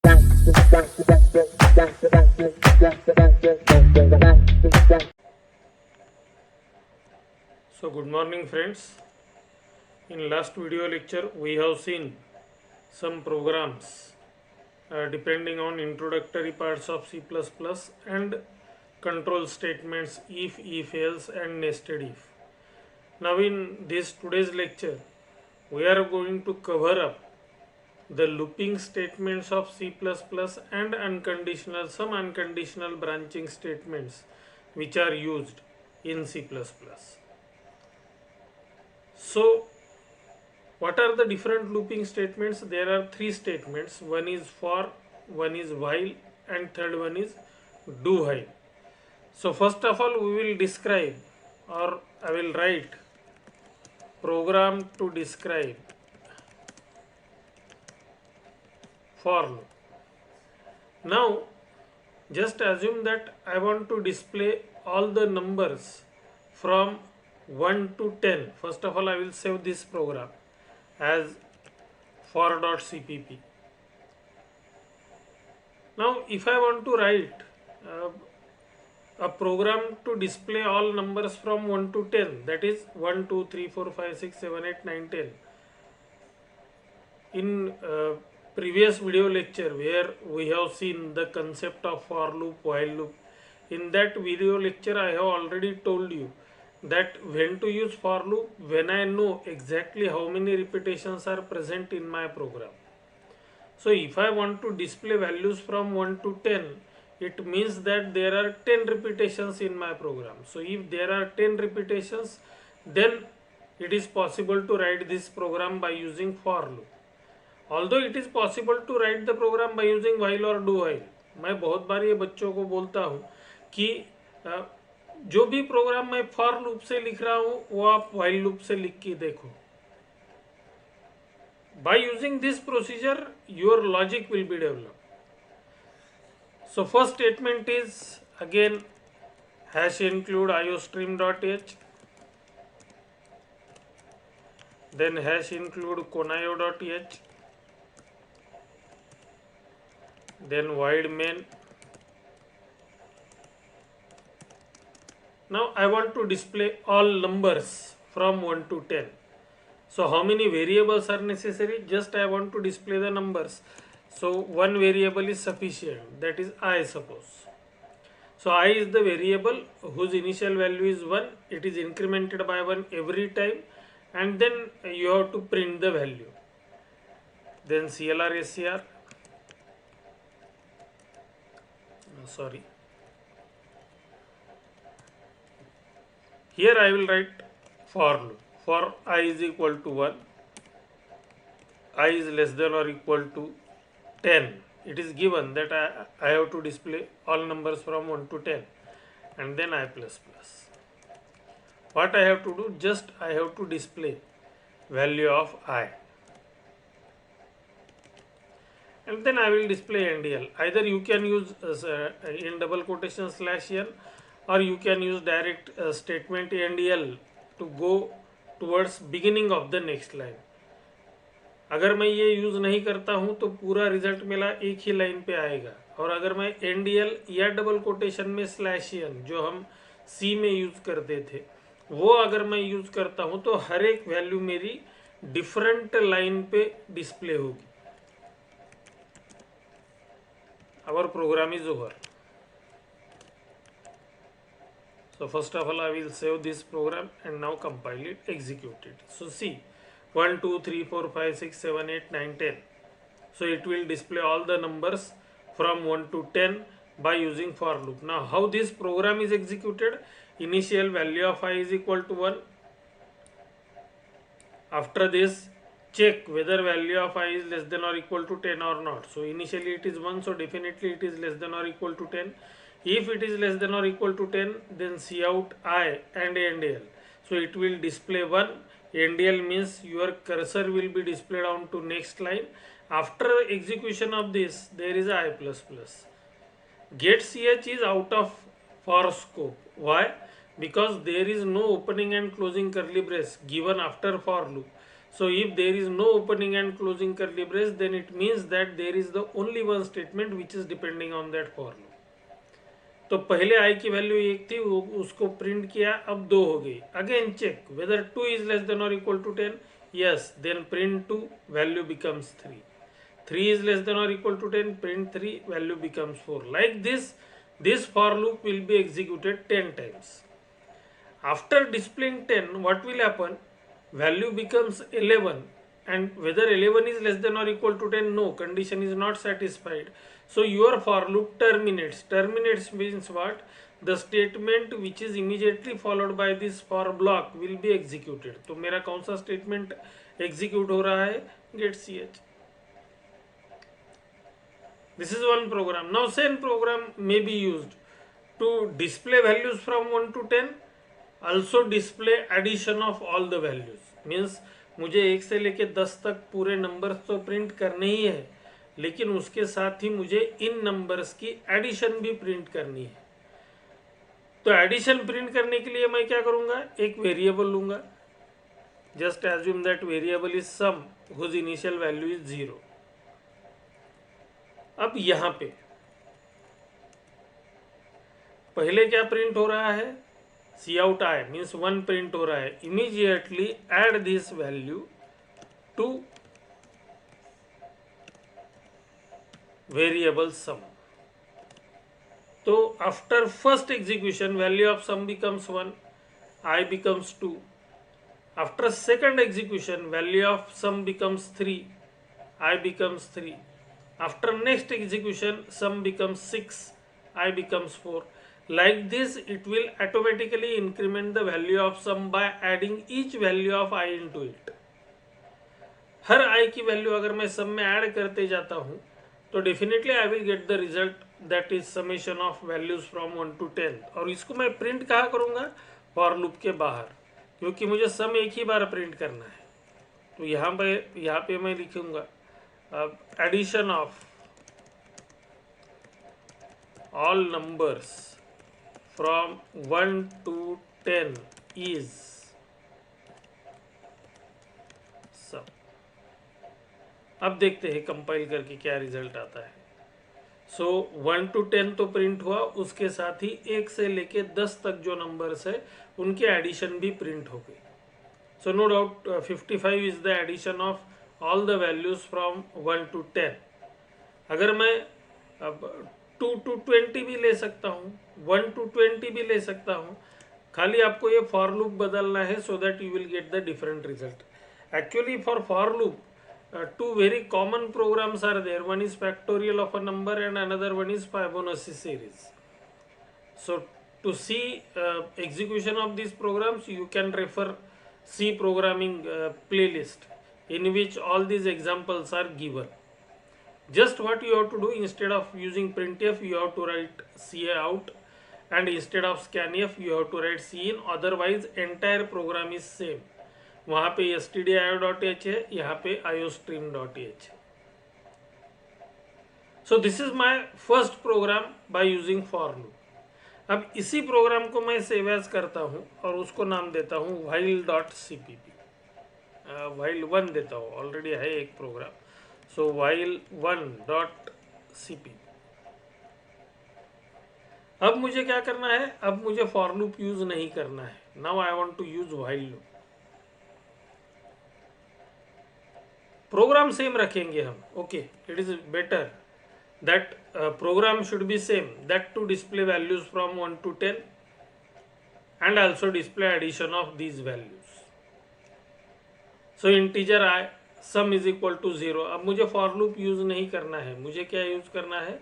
So good morning friends. In last video lecture we have seen some programs depending on introductory parts of C++ and control statements if else and nested if. Now in this today's lecture we are going to cover up the looping statements of C++ and some unconditional branching statements which are used in C++. So what are the different looping statements? There are three statements. One is for, one is while, and third one is do while. So first of all we will describe, or I will write program to describe for loop. Now just assume that I want to display all the numbers from 1 to 10. First of all I will save this program as for.cpp. Now if I want to write a program to display all numbers from 1 to 10, that is 1, 2, 3, 4, 5, 6, 7, 8, 9, 10. In previous video lecture where we have seen the concept of for loop, while loop, in that video lecture I have already told you that when to use for loop when I know exactly how many repetitions are present in my program. So if I want to display values from 1 to 10, it means that there are 10 repetitions in my program. So if there are 10 repetitions, then it is possible to write this program by using for loop. Although it is possible to write the program by using while or do while, मैं बहुत बार ये बच्चों को बोलता हूँ कि जो भी प्रोग्राम मैं फॉर लूप से लिख रहा हूँ वो आप while लूप से लिख के देखो. By using this procedure, your logic will be developed. So first statement is again hash include iostream.h, then hash include conaio.h, then void main. Now I want to display all numbers from 1 to 10. So how many variables are necessary? Just I want to display the numbers. So one variable is sufficient, that is I suppose. So I is the variable whose initial value is 1. It is incremented by 1 every time, and then you have to print the value. Then CLR SCR. Sorry. Here I will write for loop. For I is equal to 1, I is less than or equal to 10. It is given that I have to display all numbers from 1 to 10, and then I plus plus. What I have to do? Just I have to display value of I, and then I will display NDL. Either you can use in double quotation /n, or you can use direct statement NDL to go towards beginning of the next line. अगर मैं ये use नहीं करता हूँ तो पूरा result मेरा एक ही लाइन पे आएगा, और अगर मैं NDL या डबल कोटेशन में /n जो हम C में यूज़ करते थे वो अगर मैं यूज़ करता हूँ तो हर एक वैल्यू मेरी डिफरेंट लाइन पे डिस्प्ले होगी. Our program is over. So first of all I will save this program and now compile it, execute it. So see, 1, 2, 3, 4, 5, 6, 7, 8, 9, 10. So it will display all the numbers from 1 to 10 by using for loop. Now how this program is executed? Initial value of I is equal to 1. After this, check whether value of I is less than or equal to 10 or not. So initially it is 1, so definitely it is less than or equal to 10. If it is less than or equal to 10, then cout I and NDL. So it will display 1. NDL means your cursor will be displayed on to next line. After execution of this, there is I plus plus. Get ch is out of for scope. Why? Because there is no opening and closing curly brace given after for loop. So if there is no opening and closing curly brace, then it means that there is the only one statement which is depending on that for loop. तो पहले आई की value 1 थी, उसको print किया, अब 2 हो गई. Again check whether 2 is less than और equal to 10. yes, then print 2, value becomes 3. 3 is less than or equal to 10, print 3, value becomes 4. Like this for loop will be executed 10 times. After displaying 10, what will happen? Value becomes 11, and whether 11 is less than or equal to 10, no, condition is not satisfied. So your for loop terminates. Terminates means what? The statement which is immediately followed by this for block will be executed. तो मेरा कौन सा statement execute हो रहा है? Get ch. This is one program. Now same program may be used to display values from 1 to 10. Also display addition of all the values. Means मुझे 1 से लेके 10 तक पूरे नंबर्स तो प्रिंट करने ही है, लेकिन उसके साथ ही मुझे इन नंबर्स की एडिशन भी प्रिंट करनी है. तो एडिशन प्रिंट करने के लिए मैं क्या करूंगा? एक वेरिएबल लूंगा. Just assume that variable is sum whose initial value is 0. अब यहां पे पहले क्या प्रिंट हो रहा है? C out i means 1 print हो रहा है. Immediately add this value to variable sum. तो after first execution value of sum becomes 1, i becomes 2. After second execution value of sum becomes 3, i becomes 3. After next execution sum becomes 6, i becomes 4. Like this, it will automatically increment the value of sum by adding each value of I into it. Her I की value अगर मैं सम में add करते जाता हूँ तो definitely I will get the result that is summation of values from 1 to 10. और इसको मैं प्रिंट कहाँ करूँगा? फॉर लूप के बाहर, क्योंकि मुझे सम एक ही बार प्रिंट करना है. तो यहाँ पे मैं लिखूँगा addition of all numbers from 1 to 10 is sum. अब देखते हैं कंपाइल करके क्या रिजल्ट आता है. सो 1 to 10 तो प्रिंट हुआ, उसके साथ ही 1 से लेके 10 तक जो नंबर्स है उनके एडिशन भी प्रिंट हो गई. So no doubt 55 is the addition of all the values from 1 to 10. अगर मैं अब 2 to 20 भी ले सकता हूँ, 1 to 20 भी ले सकता हूँ. खाली आपको ये फॉर लूप बदलना है so that you will get the different result. Actually for loop two very common programs are there. One is factorial of a number and another one is Fibonacci series. So to see execution of these programs, you can refer C programming playlist in which all these examples are given. Just what you have to do, instead of using printf, you have to write C out, and instead of scanf, you have to write C in. Otherwise, entire program is same. वहाँ पे stdio.h है, यहाँ पे iostream.h. So this is my first program by using for loop. अब इसी programme को मैं save as करता हूँ और उसको नाम देता हूँ while.cpp. while1 देता हूँ, ऑलरेडी है एक प्रोग्राम. सो while1.cpp. अब मुझे क्या करना है? अब मुझे फॉर लूप यूज नहीं करना है. Now I want to use while loop. Program same रखेंगे हम. Okay, it is better that program should be same, that to display values from 1 to 10 and also display addition of these values. So integer I sum is equal to 0. अब मुझे for loop use नहीं करना है, मुझे क्या use करना है?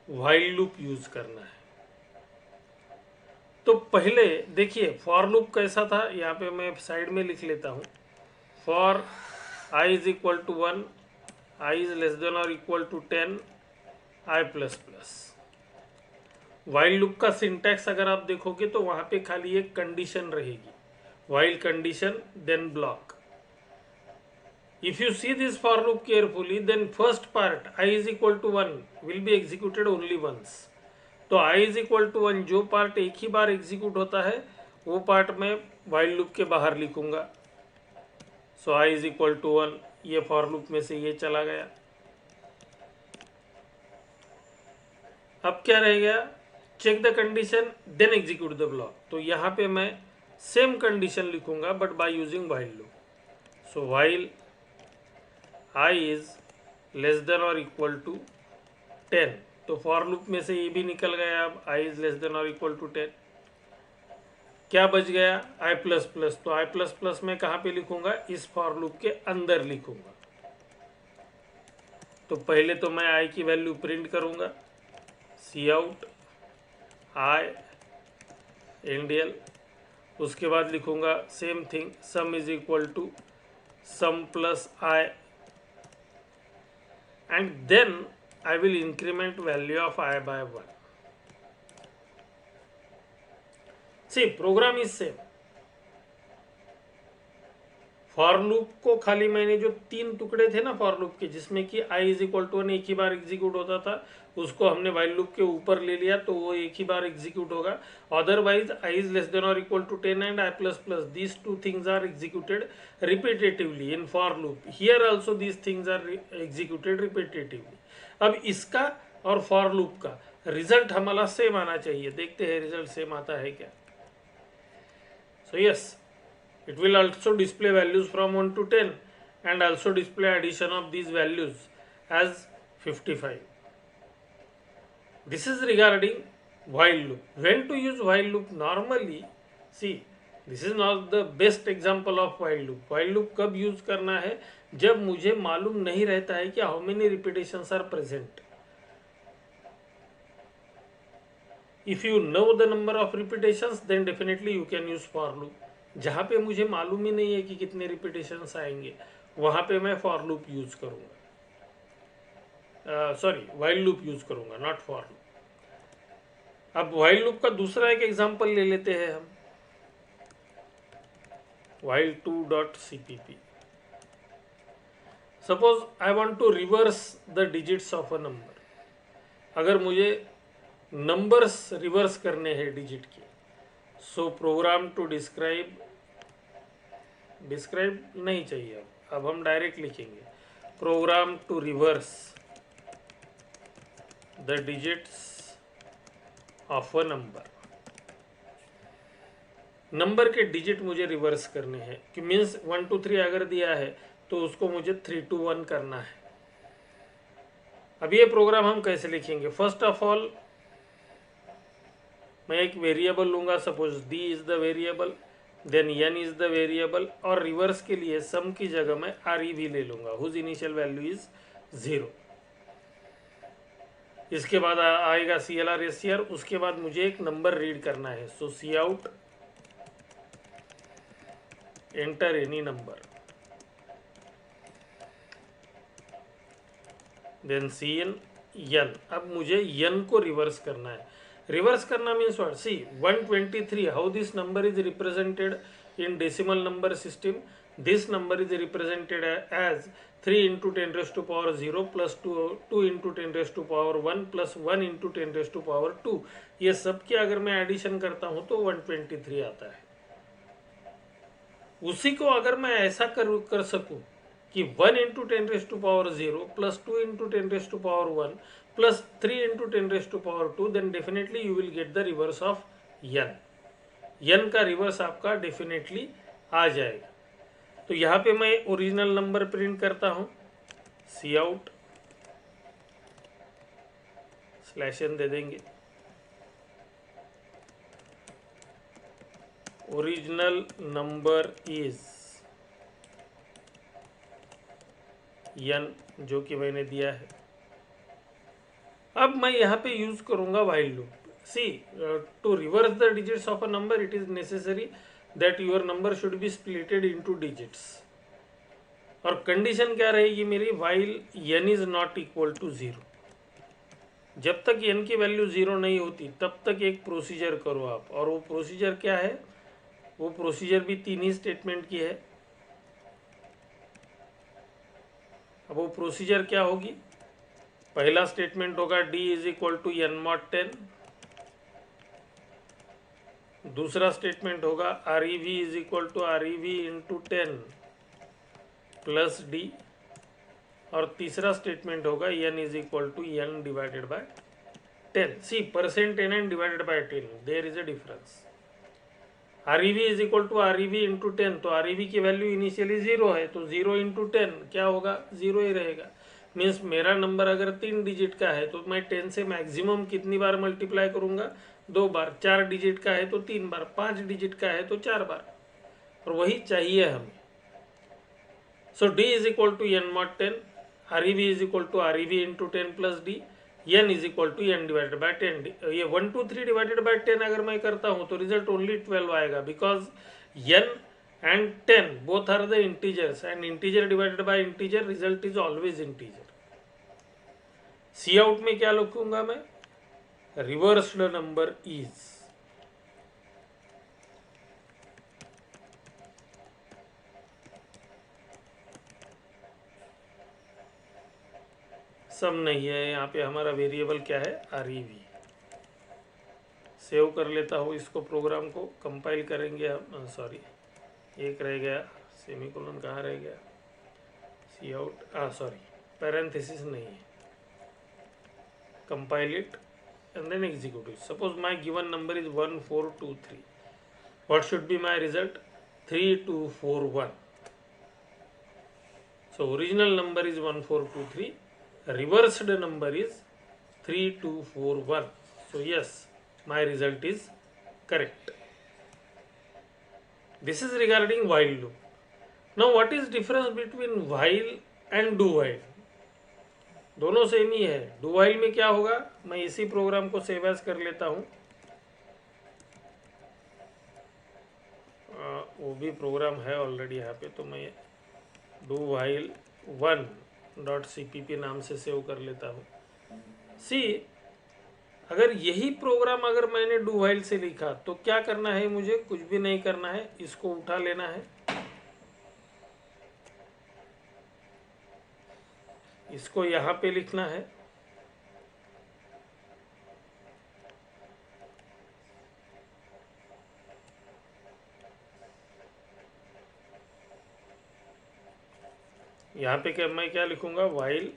while loop use करना है. तो पहले देखिए for loop कैसा था, यहाँ पे मैं साइड में लिख लेता हूँ. for I is equal to 1, I is less than or equal to 10, I plus plus. While loop का सिंटैक्स अगर आप देखोगे तो वहां पे खाली एक कंडीशन रहेगी, while condition then block. If you see this for loop carefully, then first part I is equal to 1 will be executed only once. तो I is equal to 1 जो पार्ट एक ही बार एग्जीक्यूट होता है वो पार्ट मैं वाइल लूप के बाहर लिखूंगा. सो i इज इक्वल टू 1, ये फॉर लूप में से ये चला गया। अब क्या रह गया, check the condition then execute the block. तो यहाँ पे मैं सेम कंडीशन लिखूंगा but by using while loop. So while i is less than और इक्वल टू 10, तो फॉर लूप में से ये भी निकल गया। अब i इज लेस देन और इक्वल टू 10, क्या बच गया, i प्लस प्लस। तो i प्लस प्लस में कहाँ पे लिखूंगा, इस फॉर लूप के अंदर लिखूंगा। तो पहले तो मैं i की वैल्यू प्रिंट करूंगा, सी आउट i इंडियल, उसके बाद लिखूंगा same thing, sum is equal to sum plus i and then I will increment value of I by 1. See, program is same. For loop को खाली मैंने जो 3 टुकड़े थे ना फॉर लूप के, जिसमें कि i इज इक्वल टू 1 एक ही बार एग्जीक्यूट होता था, उसको हमने व्हाइल लूप के ऊपर ले लिया तो वो एक ही बार एग्जीक्यूट होगा। Otherwise i is less than और equal to 10 and i plus plus, these 2 things are executed repetitively in for loop. Here also these things are executed repetitively. अब इसका और फॉर लूप का रिजल्ट हमारा सेम आना चाहिए, देखते हैं रिजल्ट सेम आता है क्या। So yes, it will also display values from 1 to 10 and also display addition of these values as 55. This is regarding while loop. When to use while loop? Normally, see, this is not the best example of while loop. While loop कब use करना है, जब मुझे मालूम नहीं रहता है कि how many repetitions are present. If you know the number of repetitions, then definitely you can use for loop. जहाँ पे मुझे मालूम ही नहीं है कि कितने रिपीटेशंस आएंगे, वहाँ पे मैं फॉर लूप यूज करूँगा, सॉरी व्हाइल लूप यूज करूँगा, नॉट फॉर लूप। अब व्हाइल लूप का दूसरा एक एग्जांपल ले लेते हैं हम, while 2.cpp। Suppose I want to reverse the digits of a number. अगर मुझे नंबर्स रिवर्स करने हैं डिजिट के, सो प्रोग्राम टू डिस्क्राइब नहीं चाहिए, अब हम डायरेक्ट लिखेंगे program to reverse the digits of a number. Number के डिजिट मुझे रिवर्स करने हैं, कि मीन्स 1 2 3 अगर दिया है तो उसको मुझे 3 2 1 करना है। अब ये प्रोग्राम हम कैसे लिखेंगे, फर्स्ट ऑफ ऑल मैं एक वेरिएबल लूंगा, suppose d is the variable, then n is the variable, और रिवर्स के लिए सम की जगह मैं re भी ले लूंगा, हुज इनिशियल वैल्यू इज 0। इसके बाद आएगा CLR SCR, उसके बाद मुझे एक नंबर रीड करना है, so C out enter any number, then cn n। अब मुझे n को रिवर्स करना है। रिवर्स करना means what, see 123, how this number is represented in decimal number system, this number is represented as 3 into 10 raise to power 0 plus 2 into 10 raise to power 1 plus 1 into 10 raise to power 2। ये सब के अगर मैं addition करता हूं तो 123 आता है। उसी को अगर मैं ऐसा कर सकूं कि 1 into 10 raise to power 0 plus 2 into 10 raise to power 1 plus 3 into 10 raise to power 2, then definitely you will get the reverse of n। n का रिवर्स आपका डेफिनेटली आ जाएगा। तो यहाँ पे मैं ओरिजिनल नंबर प्रिंट करता हूँ, सी आउट /n दे देंगे, ओरिजिनल नंबर इज n, जो कि मैंने दिया है। अब मैं यहाँ पे यूज करूंगा while loop. See, to reverse the digits of a number it is necessary that your number should be splitted into digits. और कंडीशन क्या रहेगी मेरी, while n is not equal to 0। जब तक n की वैल्यू 0 नहीं होती तब तक एक प्रोसीजर करो आप, और वो प्रोसीजर क्या है, वो प्रोसीजर भी 3 ही स्टेटमेंट की है। अब वो प्रोसीजर क्या होगी, पहला स्टेटमेंट होगा d is equal to n mod 10, दूसरा स्टेटमेंट होगा rev is equal to rev into 10, plus D, और तीसरा स्टेटमेंट होगा n is equal to n divided by 10. See percent n N divided by 10, there is a difference. REV is equal to REV into 10, तो REV की value initially 0 है, तो 0 into 10 क्या होगा, 0 ही रहेगा. मीन्स मेरा नंबर अगर 3 डिजिट का है तो मैं 10 से मैक्सिमम कितनी बार मल्टीप्लाई करूंगा, 2 बार. 4 डिजिट का है तो 3 बार, 5 डिजिट का है तो 4 बार, और वही चाहिए हमें. So D is equal to n mod 10, REV is equal to REV into 10 plus D, n is equal to n divided by 10. ये 1 2 3 डिवाइडेड बाय 10 अगर मैं करता हूँ तो रिजल्ट ओनली 12 आएगा, because n and 10 both are the integers, and integer divided by integer result is always integer. Cout में क्या लिखूंगा मैं, रिवर्स्ड नंबर इज. सब नहीं है, यहाँ पे हमारा वेरिएबल क्या है, REV. सेव कर लेता हूँ इसको, प्रोग्राम को कंपाइल करेंगे हम. सॉरी, एक रह गया, सेमीकोलन कहाँ रह गया, सी आउट, सॉरी पैरेंथेसिस नहीं है. Compile it and then execute it. Suppose my given number is 1423. What should be my result, 3241. So original number is 1423, reversed number is 3241. So yes, my result is correct. This is regarding while loop. Now what is difference between while and do while? दोनों same ही है. do while में क्या होगा, मैं इसी programme को save as कर लेता हूँ. वो भी प्रोग्राम है ऑलरेडी यहाँ पे, तो मैं do while 1.cpp नाम से सेव कर लेता हूँ. सी, अगर यही प्रोग्राम अगर मैंने डू व्हाइल से लिखा तो क्या करना है, मुझे कुछ भी नहीं करना है, इसको उठा लेना है, इसको यहाँ पे लिखना है, यहाँ पे क्या मैं क्या लिखूंगा, while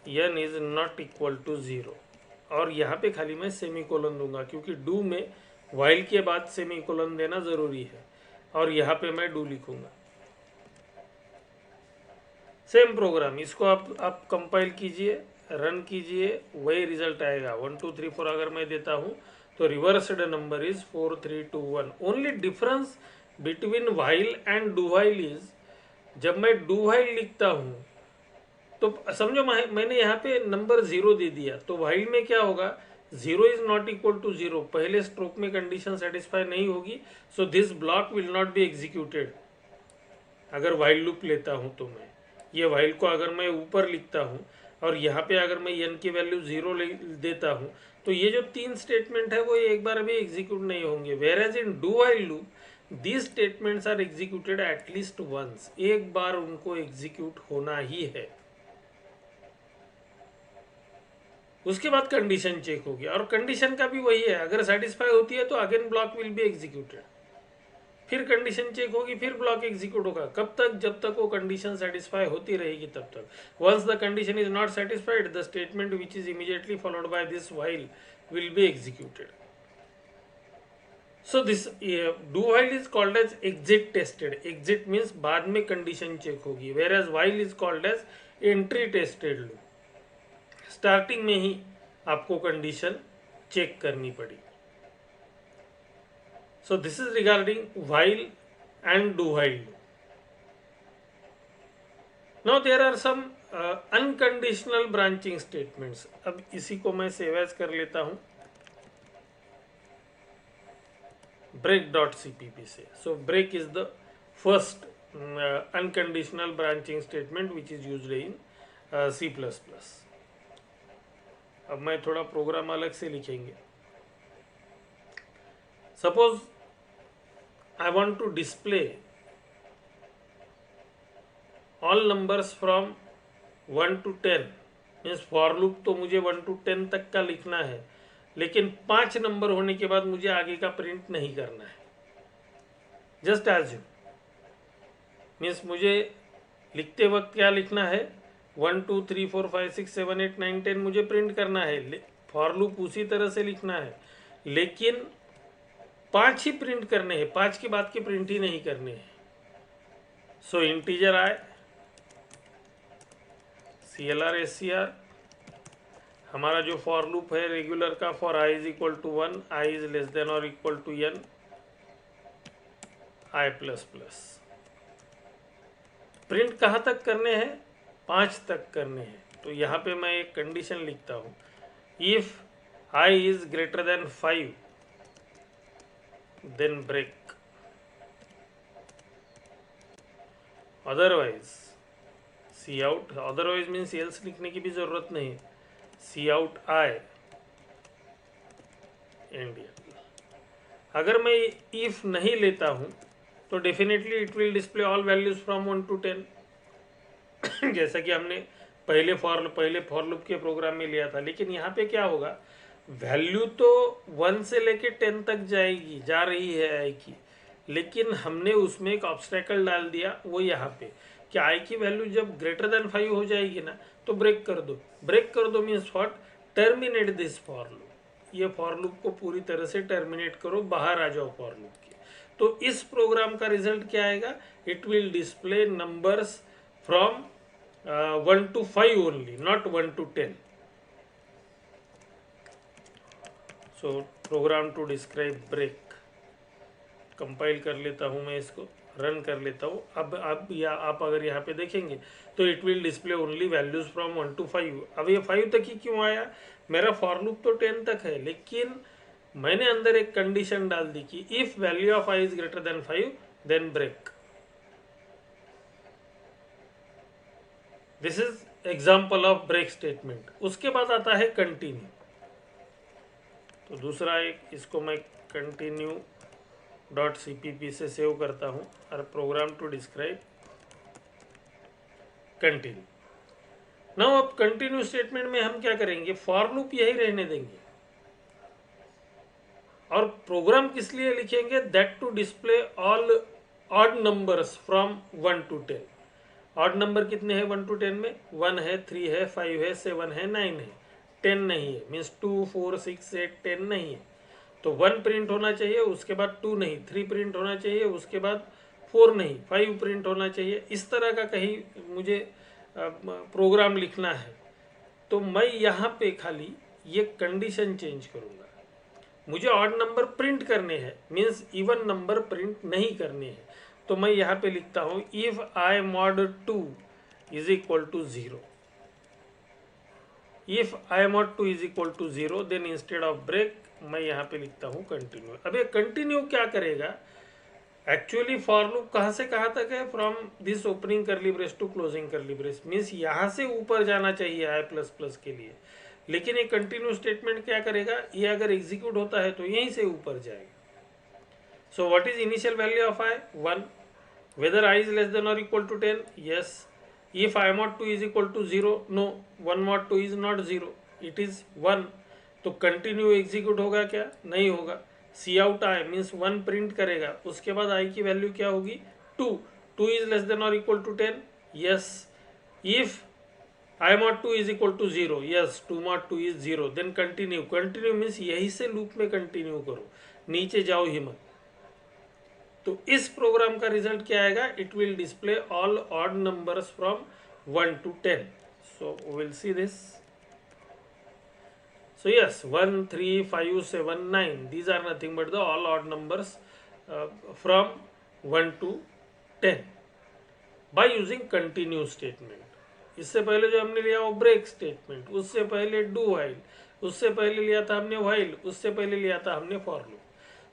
n is not equal to 0, और यहाँ पे खाली मैं सेमीकोलन दूंगा, क्योंकि डू में वाइल के बाद सेमीकोलन देना जरूरी है, और यहाँ पे मैं डू लिखूंगा. सेम प्रोग्राम, इसको आप कंपाइल कीजिए, रन कीजिए, वही रिजल्ट आएगा. 1 2 3 4 अगर मैं देता हूँ तो reversed number is 4321. Only difference between while and do while is, जब मैं डू व्हाइल लिखता हूँ तो समझो मैंने यहाँ पे नंबर 0 दे दिया, तो व्हाइल में क्या होगा, 0 इज नॉट इक्वल टू 0, पहले स्ट्रोक में कंडीशन सेटिस्फाई नहीं होगी, so this block will not be executed. अगर व्हाइल लूप लेता हूँ तो मैं ये व्हाइल को अगर मैं ऊपर लिखता हूँ और यहाँ पे अगर मैं n की वैल्यू 0 देता हूँ, तो ये जो 3 स्टेटमेंट है वो एक बार भी एग्जीक्यूट नहीं होंगे. Whereas in do while loop these statements are executed at least once, एक बार उनको एग्जीक्यूट होना ही है, उसके बाद कंडीशन चेक होगी, और कंडीशन का भी वही है, अगर सेटिस्फाई होती है तो again block will be executed, फिर कंडीशन चेक होगी, फिर ब्लॉक एग्जीक्यूट होगा. कब तक, जब तक वो कंडीशन सेटिस्फाई होती रहेगी तब तक. Once the condition is not satisfied, the statement which is immediately followed by this while will be executed. So this do while is called as exit tested. Exit means बाद में condition check होगी, whereas while is called as entry tested loop. Starting में ही आपको condition check करनी पड़ी. So this is regarding while and do while. Now there are some unconditional branching statements. अब इसी को मैं सेव एज कर लेता हूँ break.cpp से. So break is the first unconditional branching statement which is used in C++. अब मैं थोड़ा प्रोग्राम अलग से लिखेंगे. Suppose I want to display all numbers from 1 to 10, means for loop तो मुझे 1 to 10 तक का लिखना है, लेकिन 5 नंबर होने के बाद मुझे आगे का प्रिंट नहीं करना है. जस्ट एज मीन्स मुझे लिखते वक्त क्या लिखना है, 1 2 3 4 5 6 7 8 9 10 मुझे प्रिंट करना है, फॉर लूप उसी तरह से लिखना है, लेकिन 5 ही प्रिंट करने हैं, 5 के बाद के प्रिंट ही नहीं करने हैं। So integer i, CLR SCR, हमारा जो फॉर लूप है रेगुलर का, for i is equal to 1, i is less than और equal to n, i plus plus. Print कहाँ तक करने हैं, 5 तक करने हैं। तो यहाँ पे मैं एक कंडीशन लिखता हूँ, if i is greater than 5 then break, otherwise cout, otherwise means else लिखने की भी जरूरत नहीं, सी आउट आई इंडियन। अगर मैं इफ नहीं लेता हूं तो definitely it will display all values from 1 to 10 जैसा कि हमने पहले फॉर लूप के प्रोग्राम में लिया था। लेकिन यहाँ पे क्या होगा, वैल्यू तो 1 से लेके 10 तक जा रही है आई की, लेकिन हमने उसमें एक ऑब्स्टेकल डाल दिया, वो यहाँ पे कि आई की वैल्यू जब ग्रेटर देन 5 हो जाएगी ना तो ब्रेक कर दो। ब्रेक कर दो means what, terminate this for loop, ये फॉर लूप को पूरी तरह से टर्मिनेट करो, बाहर आ जाओ फॉर लूप के। तो इस प्रोग्राम का रिजल्ट क्या आएगा, it will display numbers from 1 to 5 only, not 1 to 10। So program to describe break, compile कर लेता हूँ मैं, इसको रन कर लेता हूँ। अब आप अगर यहाँ पे देखेंगे तो it will display only values from 1 to 5। अब ये 5 तक ही क्यों आया, मेरा फॉर लूप तो 10 तक है, लेकिन मैंने अंदर एक कंडीशन डाल दी कि if value of i is greater than 5 then break. This is example of break statement. उसके बाद आता है कंटिन्यू। तो दूसरा एक, इसको मैं कंटिन्यू .cpp से सेव करता हूँ और program to describe continue. Now अब कंटिन्यू स्टेटमेंट में हम क्या करेंगे, फॉर लूप यही रहने देंगे और प्रोग्राम किस लिए लिखेंगे, that to display all odd numbers from 1 to 10। Odd number कितने हैं 1 to 10 में, 1 है, 3 है, 5 है, 7 है, 9 है, 10 नहीं है, मीन्स 2 4 6 8 10 नहीं है। तो 1 प्रिंट होना चाहिए, उसके बाद 2 नहीं, 3 प्रिंट होना चाहिए, उसके बाद 4 नहीं, 5 प्रिंट होना चाहिए। इस तरह का कहीं मुझे प्रोग्राम लिखना है तो मैं यहाँ पे खाली ये कंडीशन चेंज करूँगा। मुझे ऑड नंबर प्रिंट करने हैं, मीन्स इवन नंबर प्रिंट नहीं करने हैं। तो मैं यहाँ पे लिखता हूँ if i mod 2 is equal to 0, if i mod 2 is equal to 0 then instead of break मैं यहाँ पे लिखता हूँ कंटिन्यू। अब ये कंटिन्यू क्या करेगा, एक्चुअली फॉर लूप कहाँ से कहाँ तक है, फ्रॉम दिस ओपनिंग करली ब्रेस टू क्लोजिंग करली ब्रेस, मीन्स यहाँ से ऊपर जाना चाहिए i प्लस प्लस के लिए। लेकिन ये कंटिन्यू स्टेटमेंट क्या करेगा, ये अगर एग्जीक्यूट होता है तो यहीं से ऊपर जाएगा। So what is initial value of i, 1, whether i is less than और equal to 10, yes. If i mod 2 is equal to 0, no, 1 mod 2 is not 0, it is 1। तो कंटिन्यू एग्जीक्यूट होगा क्या, नहीं होगा। C out i means 1 print करेगा, उसके बाद आई की वैल्यू क्या होगी 2, 2 इज लेस देन और equal to 10, yes. If i mod 2 is equal to 0, yes, 2 mod 2 is 0, then continue. Continue means यही से लूप में कंटिन्यू करो, नीचे जाओ ही मत। तो इस प्रोग्राम का रिजल्ट क्या आएगा, it will display all odd numbers from 1 to 10। So will see this. So yes, 1, 3, 5, 7, 9, these are nothing but the all odd numbers from 1 to 10 by using continue statement। इससे पहले जो हमने लिया वो ब्रेक स्टेटमेंट, उससे पहले डू व्हाइल, उससे पहले लिया था हमने व्हाइल, उससे पहले लिया था हमने for loop.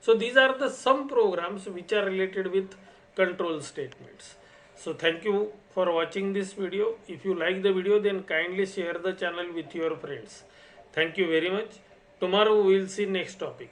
So these are the some programs which are related with control statements। So thank you for watching this video। If you like the video then kindly share the channel with your friends। Thank you very much। Tomorrow we will see next topic।